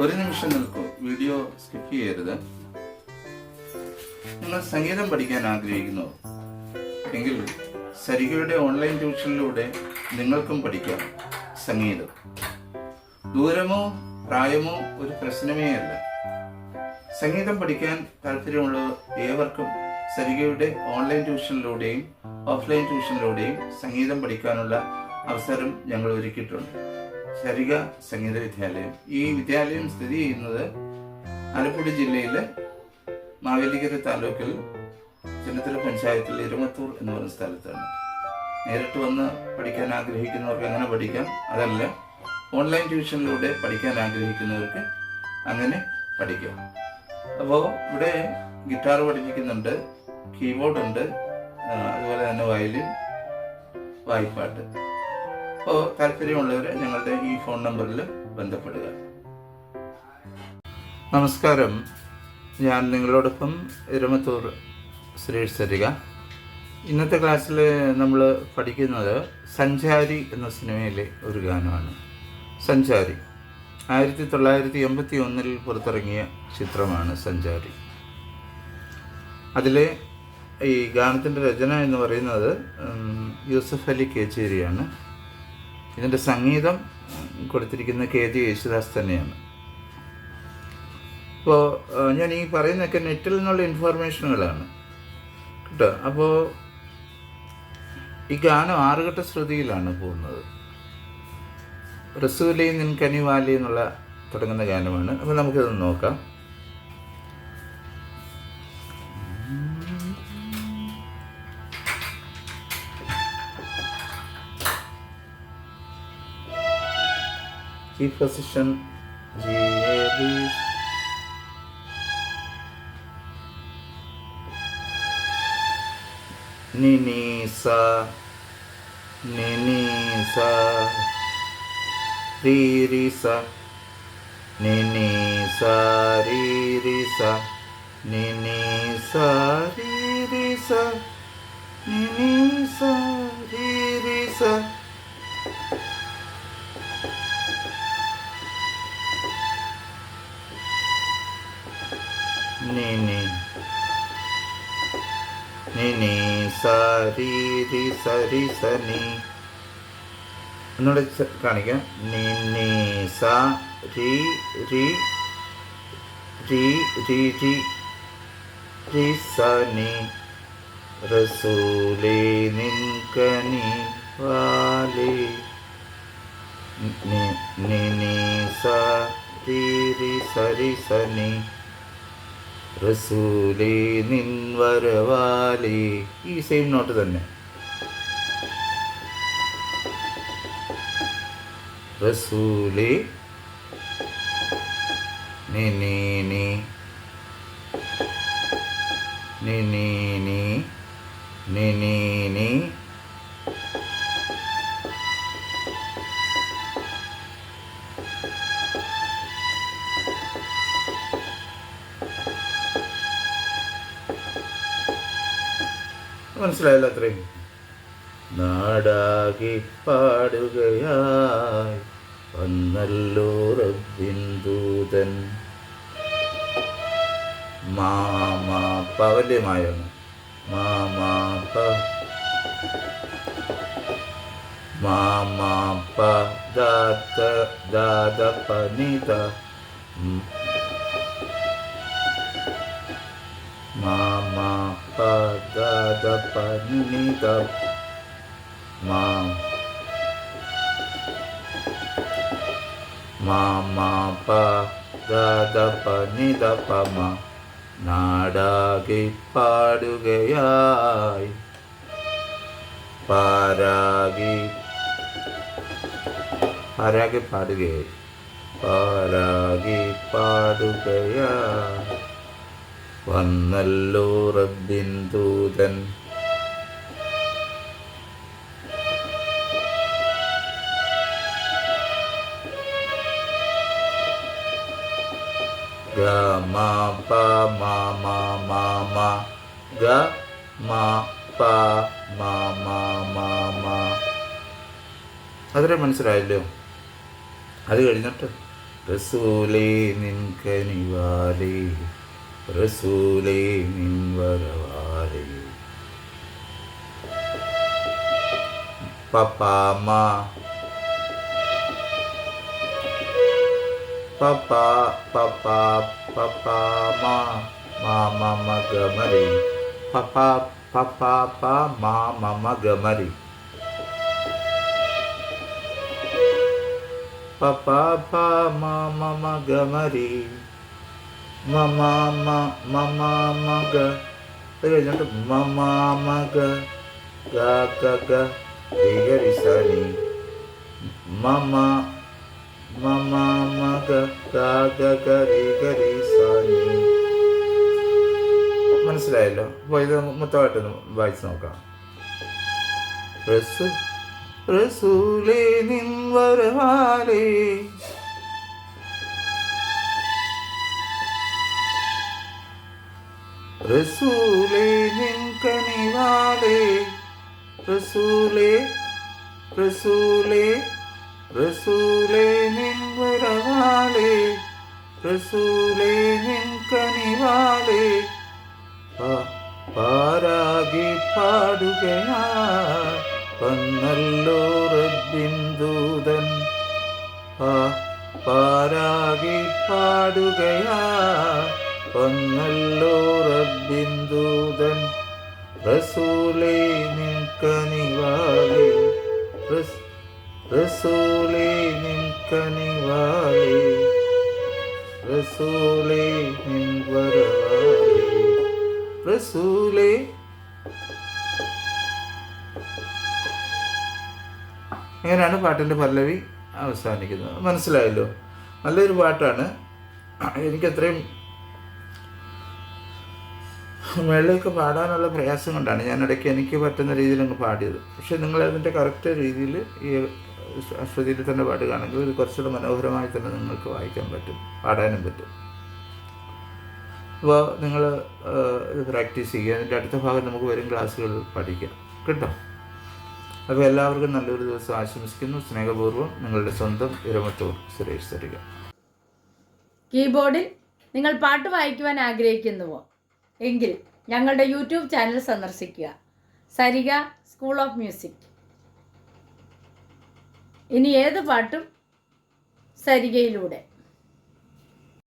ഒരു നിമിഷം നിൽക്കൂ, വീഡിയോ സ്കിപ്പ് ചെയ്യരുത്. നിങ്ങൾ സംഗീതം പഠിക്കാൻ ആഗ്രഹിക്കുന്നു എങ്കിൽ സരിഗയുടെ ഓൺലൈൻ ട്യൂഷനിലൂടെ നിങ്ങൾക്കും പഠിക്കാം സംഗീതം. ദൂരമോ പ്രായമോ ഒരു പ്രശ്നമേ അല്ല. സംഗീതം പഠിക്കാൻ താല്പര്യമുള്ള ഏവർക്കും സരിഗയുടെ ഓൺലൈൻ ട്യൂഷനിലൂടെയും ഓഫ്ലൈൻ ട്യൂഷനിലൂടെയും സംഗീതം പഠിക്കാനുള്ള അവസരം ഞങ്ങൾ ഒരുക്കിയിട്ടുണ്ട്. സരിഗ സംഗീത വിദ്യാലയം. ഈ വിദ്യാലയം സ്ഥിതി ചെയ്യുന്നത് ആലപ്പുഴ ജില്ലയിലെ മാവേലിക്കര താലൂക്കിൽ ചെന്നിത്തല പഞ്ചായത്തിൽ ഇരുമത്തൂർ എന്ന് പറയുന്ന സ്ഥലത്താണ്. നേരിട്ട് വന്ന് പഠിക്കാൻ ആഗ്രഹിക്കുന്നവർക്ക് അങ്ങനെ പഠിക്കാം. അതല്ല, ഓൺലൈൻ ട്യൂഷനിലൂടെ പഠിക്കാൻ ആഗ്രഹിക്കുന്നവർക്ക് അങ്ങനെ പഠിക്കാം. അപ്പോൾ ഇവിടെ ഗിറ്റാർ പഠിപ്പിക്കുന്നുണ്ട്, കീബോർഡ് ഉണ്ട്, അതുപോലെ തന്നെ വയലിൻ, വായ്പാട്ട്. അപ്പോൾ താല്പര്യമുള്ളവർ ഞങ്ങളുടെ ഈ ഫോൺ നമ്പറിൽ ബന്ധപ്പെടുക. നമസ്കാരം, ഞാൻ നിങ്ങളോടൊപ്പം ഇരുമത്തൂർ സുരേഷ് സരിഗ. ഇന്നത്തെ ക്ലാസ്സിൽ നമ്മൾ പഠിക്കുന്നത് സഞ്ചാരി എന്ന സിനിമയിലെ ഒരു ഗാനമാണ്. സഞ്ചാരി 1981 പുറത്തിറങ്ങിയ ചിത്രമാണ് സഞ്ചാരി. അതിലെ ഈ ഗാനത്തിൻ്റെ രചന എന്ന് പറയുന്നത് യൂസഫ് അലി കേച്ചേരിയാണ്. ഇതിൻ്റെ സംഗീതം കൊടുത്തിരിക്കുന്ന KG യേശുദാസ് തന്നെയാണ്. അപ്പോൾ ഞാൻ ഈ പറയുന്നതൊക്കെ നെറ്റിൽ നിന്നുള്ള ഇൻഫോർമേഷനുകളാണ് കേട്ടോ. അപ്പോൾ ഈ ഗാനം 6 ശ്രുതിയിലാണ് പോകുന്നത്. റസൂലി നിൻ കനിവാലി എന്നുള്ള തുടങ്ങുന്ന ഗാനമാണ്. അപ്പോൾ നമുക്കിത് നോക്കാം. Chief position G-A-B. Ni-ni-sa, ni-ni-sa, ri-ri-sa, ni-ni-sa, ri-ri-sa, ni-ni-sa, ri-ri-sa, ni-ni-sa, ri-ri-sa. Ni-ni, ni-ni, sa, ri-ri-sa, ri-sa, ni. ഒന്നുകൂടെ കാണിക്കാം. ni-ni-sa, ri-ri, ri-ri-ri, ri-sa, ni. റസൂലേ നിൻ കനിവാലി, ni-ni-sa, ri-ri-sa, ri-sa, ni. റസൂലേ നിൻ വരവാലി. ഈ സെയിം നോട്ട് തന്നെ. റസൂലേ നി നി നി നി നി നി നി നി നി. മനസ്സിലായല്ലോ അത്രയും. നാടാകെ പാടുകയായി വന്നല്ലോ റബ്ബിൻ ദൂതൻ. മാമാപ്പ വലിയ മായാണ്. മാമാപ്പ മാമാപ്പ ദാത്ത ദാദ പനിത. മാമാപ്പ ദാദ പനിത. മാമാപ്പ ദാദ പനിത പമ. നാടാകെ പാടുകയായി പാരാകെ പാടുകയായി പാരാകെ പാടുകയായി വന്നല്ലോ റബ്ബിൻ ദൂതൻ. ഗ മ പ മ മ മ മ ഗ മ പ മ മ മ മ. അത്രയും മനസ്സിലായല്ലോ. അത് കഴിഞ്ഞിട്ട് റസൂലേ നിൻ കനിവാലേ റസൂലേ നിൻ വരവാലേ പപ്പാമ പപ്പാ പപ്പാ പപ്പാമ മാമ മഗമരി പപ്പാ പപ്പാ പ മാമ മഗമരി പപ്പാ പ മാമ മഗമരി മമ മമ മഗ അത് കഴിഞ്ഞിട്ട് മമ മഗ ഗ ഗ ഗ ഗരി സനി മമ മമ മഗ ഗ ഗ ഗരി ഗരി സനി. മനസ്സിലായല്ലോ? അപ്പോൾ ഇത് മൊത്തമായിട്ടൊന്ന് വായിച്ച് നോക്കാം. റസൂലേ നിൻ വരവാലേ റസൂലേ നിൻ കനിവാലേ റസൂലേ റസൂലേ റസൂലേ നിൻ വരവാലേ റസൂലേ നിൻ കനിവാലേ പാരാകി പാടുകയാ വന്നല്ലോ റബ്ബിൻ ദൂതൻ പാരാകി പാടുകയാ വന്നല്ലോ റബ്ബിൻ ദൂതൻ റസൂലേ നിൻ കനിവാലേ റസൂലേ നിൻ കനിവാലേ റസൂലേ നിൻ വരവാലേ റസൂലേ. ഇങ്ങനെയാണ് പാട്ടിൻ്റെ പല്ലവി അവസാനിക്കുന്നത്. മനസ്സിലായല്ലോ? നല്ലൊരു പാട്ടാണ്. എനിക്കത്രയും മേളിലേക്ക് പാടാനുള്ള പ്രയാസം കൊണ്ടാണ് ഞാൻ ഇടയ്ക്ക് എനിക്ക് പറ്റുന്ന രീതിയിൽ അങ്ങ് പാടിയത്. പക്ഷേ നിങ്ങളതിൻ്റെ കറക്റ്റ് രീതിയിൽ ഈ ശ്രുതിയിൽ തന്നെ പാടുകയാണെങ്കിൽ ഇത് കുറച്ചുകൂടെ മനോഹരമായി തന്നെ നിങ്ങൾക്ക് വായിക്കാൻ പറ്റും, പാടാനും പറ്റും. അപ്പോൾ നിങ്ങൾ ഇത് പ്രാക്ടീസ് ചെയ്യുക. അതിൻ്റെ അടുത്ത ഭാഗം നമുക്ക് വരും ക്ലാസ്സുകളിൽ പഠിക്കാം കേട്ടോ. അപ്പോൾ എല്ലാവർക്കും നല്ലൊരു ദിവസം ആശംസിക്കുന്നു. സ്നേഹപൂർവ്വം നിങ്ങളുടെ സ്വന്തം ഇരമത്തൂർ സുരേഷ് സരിക. കീബോർഡിൽ നിങ്ങൾ പാട്ട് വായിക്കുവാൻ ആഗ്രഹിക്കുന്നുവോ എങ്കിൽ ഞങ്ങളുടെ യൂട്യൂബ് ചാനൽ സന്ദർശിക്കുക. Sarika school of music. ഇനി ഏത് പാട്ടും സരികയിലൂടെ.